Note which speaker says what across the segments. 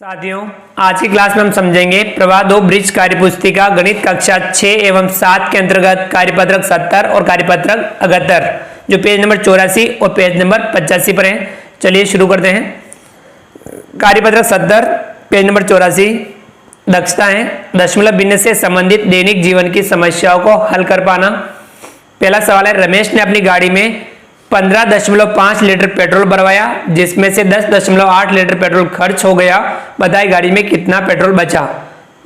Speaker 1: साथियों, आज की क्लास में हम समझेंगे प्रवाह 2 ब्रिज कार्यपुस्तिका गणित कक्षा 6 एवं 7 के अंतर्गत कार्यपत्रक 70 और कार्यपत्रक 78 जो पेज नंबर 84 और पेज नंबर 85 पर है। चलिए शुरू करते हैं। कार्यपत्रक 70 पेज नंबर 84 दक्षता है दशमलव भिन्न से संबंधित दैनिक जीवन की समस्याओं को हल कर पाना। पहला सवाल है, रमेश ने अपनी गाड़ी में 15.5 लीटर पेट्रोल भरवाया जिसमें से 10.8 लीटर पेट्रोल खर्च हो गया। बताइए गाड़ी में कितना पेट्रोल बचा।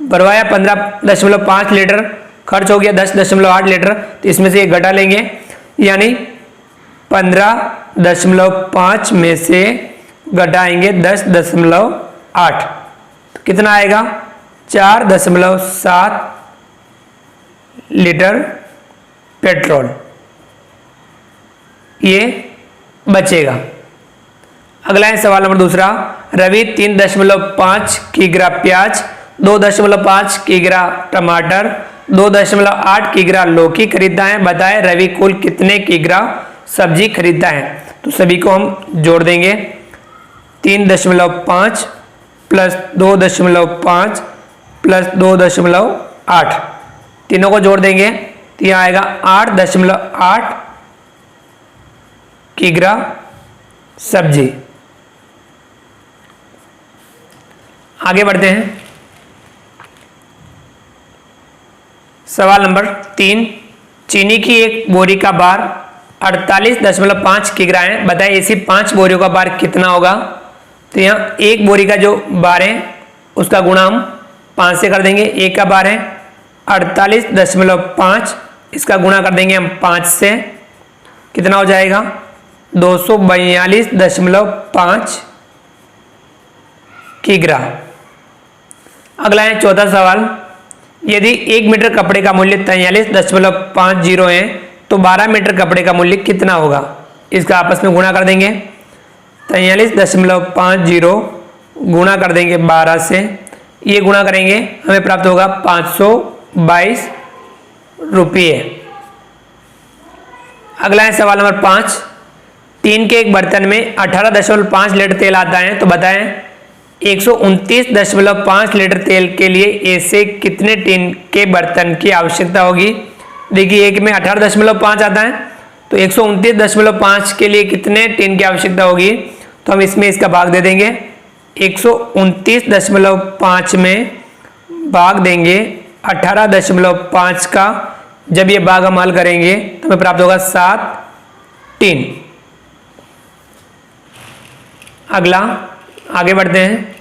Speaker 1: भरवाया 15.5 लीटर, खर्च हो गया 10.8 लीटर, तो इसमें से ये घटा लेंगे, यानी 15.5 में से घटाएंगे 10.8 तो कितना आएगा 4.7 लीटर पेट्रोल ये बचेगा। अगला है सवाल नंबर दूसरा, रवि 3.5 किग्रा प्याज, 2.5 किग्रा टमाटर, 2.8 किग्रा लौकी खरीदता है। बताएं रवि कुल कितने किग्रा सब्जी खरीदता है। तो सभी को हम जोड़ देंगे, 3.5 प्लस 2.5 प्लस 2.8 तीनों को जोड़ देंगे तो यह आएगा 8.8 किग्रा सब्जी। आगे बढ़ते हैं। सवाल नंबर 3, चीनी की एक बोरी का भार 48.5 किग्रा है। बताइए ऐसी 5 बोरियों का भार कितना होगा। तो यहाँ एक बोरी का जो भार है उसका गुणा हम 5 से कर देंगे। एक का भार है 48.5, इसका गुणा कर देंगे हम 5 से, कितना हो जाएगा 242.5 किग्रा। अगला है चौथा सवाल, यदि 1 मीटर कपड़े का मूल्य 43.50 है तो 12 मीटर कपड़े का मूल्य कितना होगा। इसका आपस में गुणा कर देंगे, 43.50 गुणा कर देंगे 12 से, ये गुणा करेंगे हमें प्राप्त होगा 522 रुपये। अगला है सवाल नंबर 5, टीन के एक बर्तन में 18.5 लीटर तेल आता है। तो बताएं 129.5 लीटर तेल के लिए ऐसे कितने टीन के बर्तन की आवश्यकता होगी। देखिए एक में 18.5 आता है तो 129.5 के लिए कितने टीन की आवश्यकता होगी। तो हम इसमें इसका भाग दे देंगे, 129.5 में भाग देंगे 18.5 का। जब ये भाग हम हल करेंगे तो हमें प्राप्त होगा 7 टीन। अगला आगे बढ़ते हैं।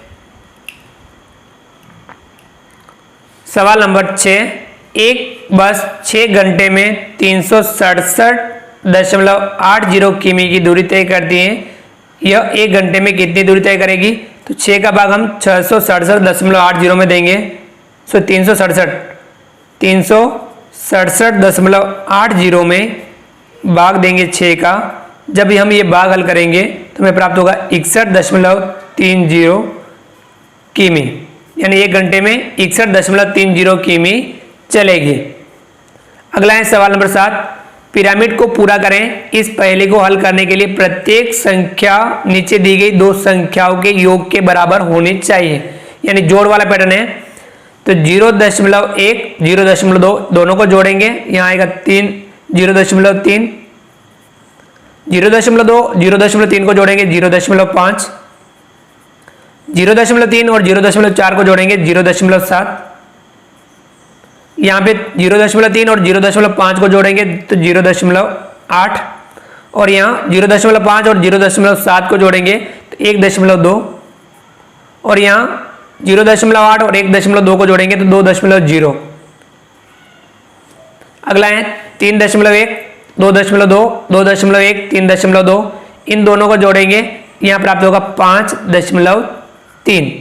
Speaker 1: सवाल नंबर 6, एक बस 6 घंटे में 367.80 किमी की दूरी तय करती है। यह 1 घंटे में कितनी दूरी तय करेगी। तो 6 का भाग हम 667.80 में देंगे। सो 367.80 में भाग देंगे 6 का। जब हम ये भाग हल करेंगे तो हमें प्राप्त होगा 61.30 किमी, यानी 1 घंटे में 61.30 किमी चलेगी। अगला है सवाल नंबर 7, पिरामिड को पूरा करें। इस पहेली को हल करने के लिए प्रत्येक संख्या नीचे दी गई 2 संख्याओं के योग के बराबर होनी चाहिए, यानी जोड़ वाला पैटर्न है। तो 0.1 0.2 दोनों को जोड़ेंगे, यहाँ आएगा 3 0.3, 0.2 0.3 को जोड़ेंगे 0.5, 0.3 और 0.4 को जोड़ेंगे 0.7, यहाँ पे 0.3 और 0.5 को जोड़ेंगे तो 0.8 और यहाँ 0.5 और 0.7 को जोड़ेंगे तो 1.2 और यहाँ 0.8 और 1.2 को जोड़ेंगे तो 2.0। अगला है 3.1 2.2 2.1 3.2, इन दोनों को जोड़ेंगे, यहाँ प्राप्त होगा 5.3।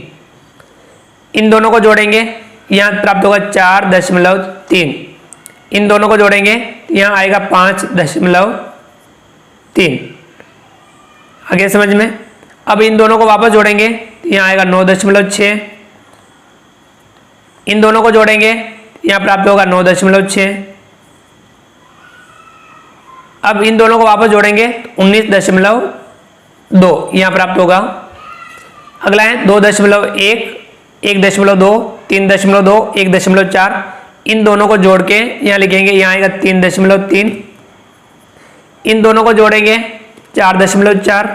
Speaker 1: इन दोनों को जोड़ेंगे, यहाँ प्राप्त होगा 4.3। इन दोनों को जोड़ेंगे यहाँ आएगा 5.3। आगे समझ में। अब इन दोनों को वापस जोड़ेंगे, यहाँ आएगा 9.6। इन दोनों को जोड़ेंगे, यहाँ प्राप्त होगा 9.6। अब इन दोनों को वापस जोड़ेंगे 19.2 यहाँ प्राप्त होगा। अगला है 2.1, 1.2, 3.2, 1.4। इन दोनों को जोड़ के यहाँ लिखेंगे, यहाँ आएगा 3.3। इन दोनों को जोड़ेंगे 4.4।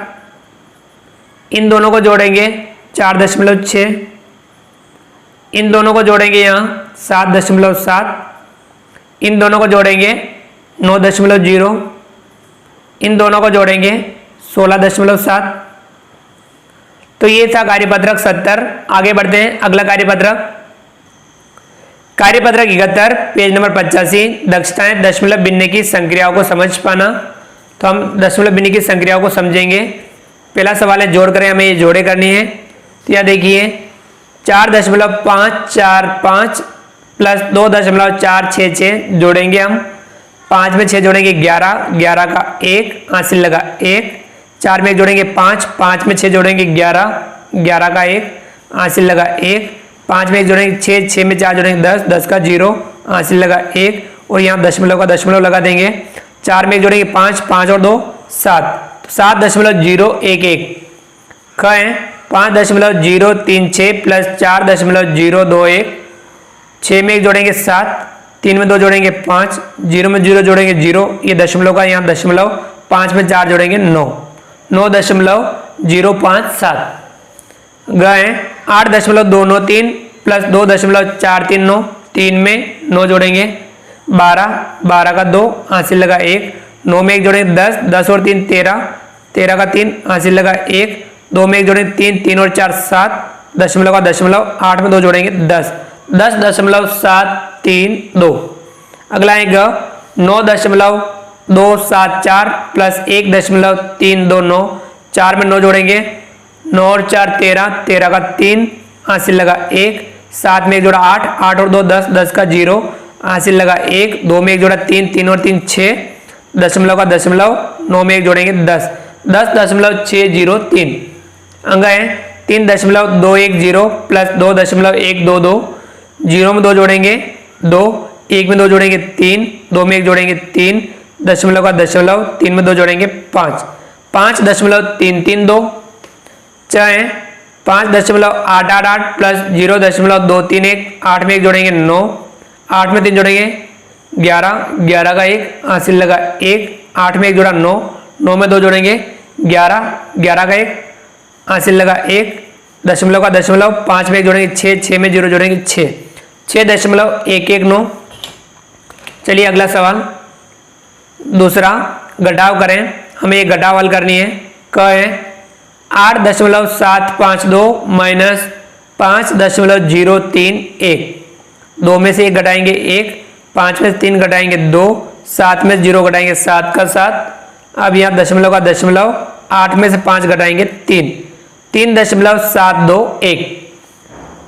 Speaker 1: इन दोनों को जोड़ेंगे 4.6। इन दोनों को जोड़ेंगे यहाँ 7.7। इन दोनों को जोड़ेंगे 9.0। इन दोनों को जोड़ेंगे 16.7। तो ये था कार्यपत्रक 70। आगे बढ़ते हैं अगला कार्यपत्रक, कार्यपत्रक 71, पेज नंबर 85, दक्षताएं दशमलव भिन्न की संक्रियाओं को समझ पाना। तो हम दशमलव भिन्न की संक्रियाओं को समझेंगे। पहला सवाल है जोड़ करें, हमें ये जोड़े करनी है। तो यह देखिए 4.545 प्लस 2.466 जोड़ेंगे हम। 5 में 6 जोड़ेंगे 11, 11 का 1 हासिल लगा 1। 4 में 1 जोड़ेंगे 5, 5 में 6 जोड़ेंगे 11, 11 का 1 हासिल लगा 1। 5 में 1 जोड़ेंगे 6, 6 में 4 जोड़ेंगे 10, 10 का 0 हासिल लगा 1। और यहाँ दशमलव का दशमलव लगा देंगे। 4 में 1 जोड़ेंगे 5, 5 और 2 7, तो 7.011 का है 5.036 प्लस 4.021। 6 में 1 जोड़ेंगे 7, 3 में 2 जोड़ेंगे 5, 0 में 0 जोड़ेंगे 0, ये दशमलव का यहाँ दशमलव। 5 में 4 जोड़ेंगे 9, 9.057। गए 8.293 प्लस 2.439। 3 में 9 जोड़ेंगे 12, 12 का 2 हासिल लगा 1। 9 में 1 जोड़ेंगे 10, 10 और 3 13, 13 का 3 हासिल लगा 1। 2 में 1 जोड़ेंगे 3, 3 और 4 7, दशमलव का दशमलव। 8 में 2 जोड़ेंगे 10, 10.732। अगला आएगा 9.274 प्लस 1.329। 4 में 9 जोड़ेंगे 9 और 4 13, 13 का 3 हासिल लगा 1। 7 में 1 जोड़ा 8, 8 और 2 10, 10 का 0 हासिल लगा 1। 2 में 1 जोड़ा 3, 3 और 3 6, दशमलव का दशमलव। 9 में 1 जोड़ेंगे 10, 10.603। अंग है 3.210 प्लस 2.122। 0 में 2 जोड़ेंगे 2, 1 में 2 जोड़ेंगे 3, 2 में 1 जोड़ेंगे 3, दशमलव का दशमलव। 3 में 2 जोड़ेंगे 5, 5.332। चाहे 5.888 प्लस 0.231। 8 में 1 जोड़ेंगे 9, 8 में 3 जोड़ेंगे 11, 11 का 1 हासिल लगा 1। 8 में 1 जोड़ा 9, 9 में 2 जोड़ेंगे 11, 11 का 1 हासिल लगा 1, दशमलव का दशमलव। 5 में 1 जोड़ेंगे 6, 6 में 0 जोड़ेंगे 6, 6.119। चलिए अगला सवाल दूसरा, घटाव करें। हमें एक घटाव हल करनी है। क है 8.752 माइनस 5.031। 2 में से 1 घटाएंगे 1, 5 में से 3 घटाएंगे 2, 7 में से 0 घटाएंगे 7 का 7। अब यहाँ दशमलव का दशमलव। 8 में से 5 घटाएंगे 3, 3.721।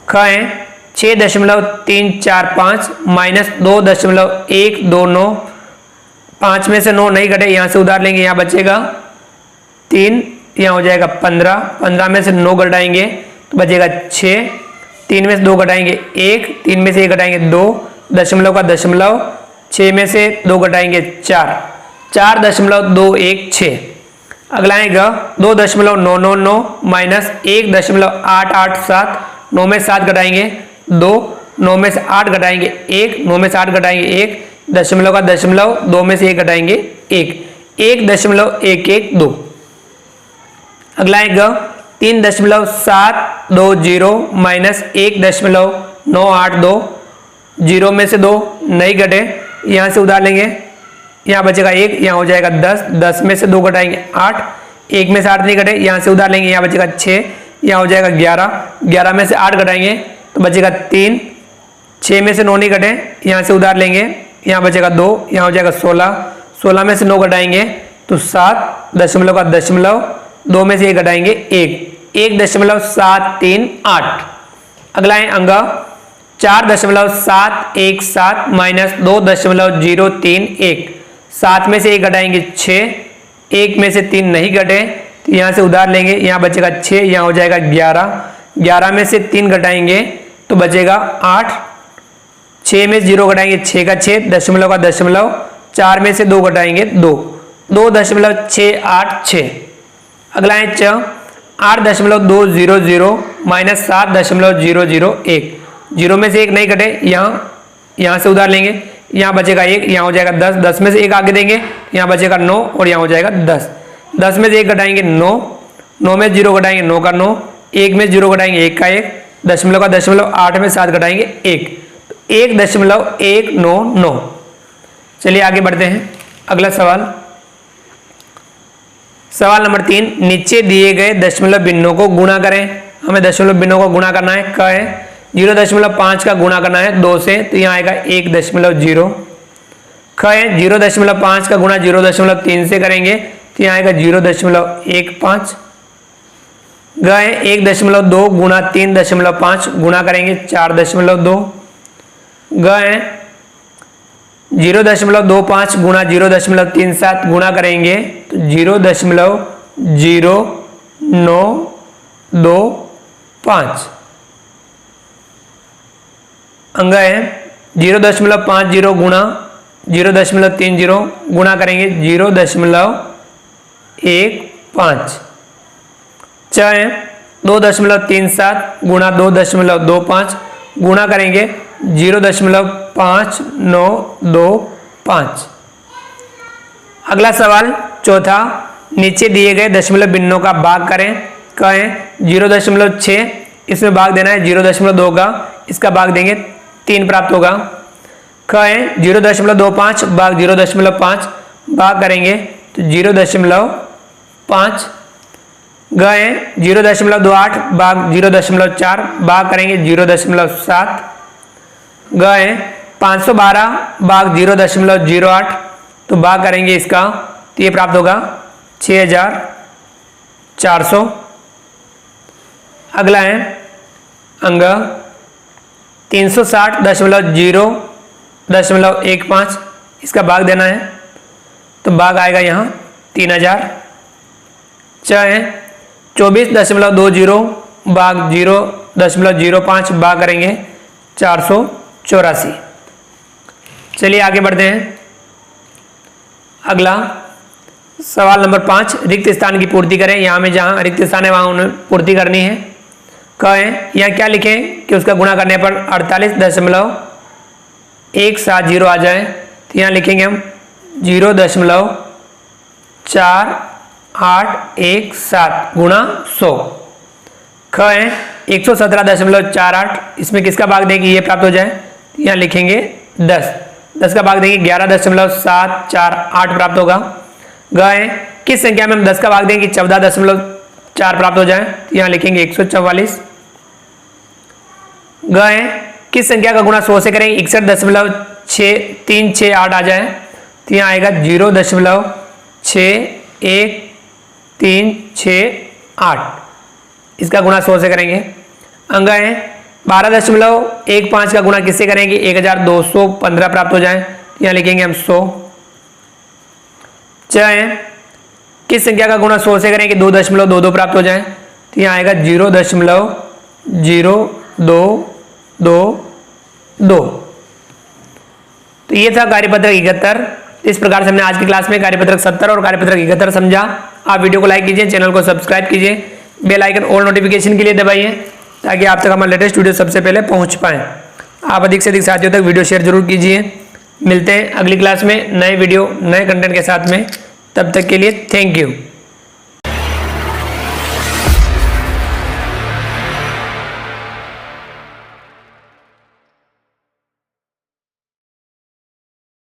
Speaker 1: ख है 6.345 माइनस 2.129। 5 में से 9 नहीं घटे, यहाँ से उधार लेंगे, यहाँ बचेगा 3, यहाँ हो जाएगा 15। 15 में से 9 घटाएंगे तो बचेगा 6। 3 में से 2 घटाएंगे 1, 3 में से 1 घटाएंगे 2, दशमलव का दशमलव। 6 में से 2 घटाएंगे 4, 4.216। अगला आएगा 2.999 माइनस 1.887। 9 में 7 घटाएंगे 2, 9 में से 8 घटाएंगे 1, 9 में से 8 घटाएंगे 1, दशमलव का दशमलव। 2 में से 1 घटाएंगे 1, 1.112। अगला आएगा 3.720 माइनस 1.982। 0 में से 2 नहीं घटे, यहाँ से उधार लेंगे, यहाँ बचेगा 1, यहाँ हो जाएगा 10। 10 में से 2 घटाएंगे 8, 1 में से 8 नहीं घटे, यहाँ से उधार लेंगे, यहाँ बचेगा 6, यहाँ हो जाएगा 11। 11 में से 8 घटाएंगे तो बचेगा 3। 6 में से 9 नहीं घटे, यहाँ से उधार लेंगे, यहाँ बचेगा 2, यहाँ हो जाएगा 16। 16 में से 9 घटाएंगे तो 7, दशमलव का दशमलव। 2 में से 1 घटाएंगे 1, 1.738। अगला है अंग 4.717 माइनस 2.031। 7 में से 1 घटाएंगे 6, 1 में से 3 नहीं घटे तो यहाँ से उधार लेंगे, यहाँ बचेगा 6, यहाँ हो जाएगा 11। 11 में से 3 घटाएंगे तो बचेगा 8। 6 में 0 घटाएंगे 6 का 6, दशमलव का दशमलव। 4 में से 2 घटाएंगे 2, 2.686। अगला है 8 8.200 माइनस 7.001, जीरो में से एक नहीं कटे, यहाँ से उधार लेंगे, यहाँ बचेगा 1, यहाँ हो जाएगा 10, 10 में से एक आगे देंगे, यहाँ बचेगा 9 और यहाँ हो जाएगा 10, 10 में से एक घटाएंगे 9, 9 में 0 घटाएंगे 9 का 9, 1 में 0 घटाएंगे 1 का 1, दशमलव का दशमलव, 8 में 7 घटाएंगे 1, तो 1.199। चलिए आगे बढ़ते हैं। अगला सवाल, सवाल नंबर 3, नीचे दिए गए दशमलव भिन्नों को गुणा करें। हमें दशमलव भिन्नों को गुणा करना है, क है 0.5 का गुणा करना है 2 से, तो यहाँ आएगा 1.0। ख है 0.5 का गुणा 0.3 से करेंगे, तो यहाँ आएगा 0.15। ग है 1.2 गुणा 3.5 गुणा करेंगे 4.2। ग है 0.25 गुणा 0.37 गुणा करेंगे तो 0.0925। अंग है 0.50 गुणा 0.30 गुणा करेंगे 0.15। च है 2.37 गुणा 2.25 गुणा करेंगे 0.5925। अगला सवाल चौथा, नीचे दिए गए दशमलव भिन्नों का भाग करें। कहें 0.6, इसमें भाग देना है 0.2 का, इसका भाग देंगे 3 प्राप्त होगा। कहें 0.25 भाग 0.5 भाग करेंगे तो 0.5। गए 0.28 भाग 0.4 भाग करेंगे 0.7। गए 512 भाग 0.08 तो भाग करेंगे इसका, तो ये प्राप्त होगा 6400। अगला है अंग 360.0.15, इसका भाग देना है तो भाग आएगा यहाँ 3000। च है 24.20 भाग 0.05 भाग करेंगे 484। चलिए आगे बढ़ते हैं। अगला सवाल नंबर 5, रिक्त स्थान की पूर्ति करें। यहाँ में जहाँ रिक्त स्थान है वहाँ उन्हें पूर्ति करनी है। कहें यहाँ क्या लिखें कि उसका गुणा करने पर 48.170 आ जाए, तो यहाँ लिखेंगे हम 0.4817 गुणा 100। ख है 117.48, इसमें किसका भाग दें कि ये प्राप्त हो जाए, तो यहाँ लिखेंगे 10, 10 का भाग देंगे 11.748 प्राप्त होगा। ग है किस संख्या में हम 10 का भाग देंगे कि 14.4 प्राप्त हो जाए, तो यहाँ लिखेंगे 144। ग है किस संख्या का गुणा 100 से करेंगे 61.368 आ जाए, तो यहाँ आएगा 0.61368, इसका गुणा 100 से करेंगे। अंग है 12.15 का गुणा किससे करेंगे 1215 प्राप्त हो जाए, यहाँ लिखेंगे हम 100। च है किस संख्या का गुणा 100 से करेंगे 2.22 प्राप्त हो जाए, तो यहाँ आएगा 0.0222। तो ये था कार्यपत्रक 71। इस प्रकार से हमने आज की क्लास में कार्यपत्रक 70 और कार्यपत्रक 71 समझा। आप वीडियो को लाइक कीजिए, चैनल को सब्सक्राइब कीजिए, बेल आइकन ऑल नोटिफिकेशन के लिए दबाइए ताकि आप तक हमारा लेटेस्ट वीडियो सबसे पहले पहुंच पाए। आप अधिक से अधिक साथियों तक वीडियो शेयर जरूर कीजिए। मिलते हैं अगली क्लास में नए वीडियो नए कंटेंट के साथ में, तब तक के लिए थैंक यू।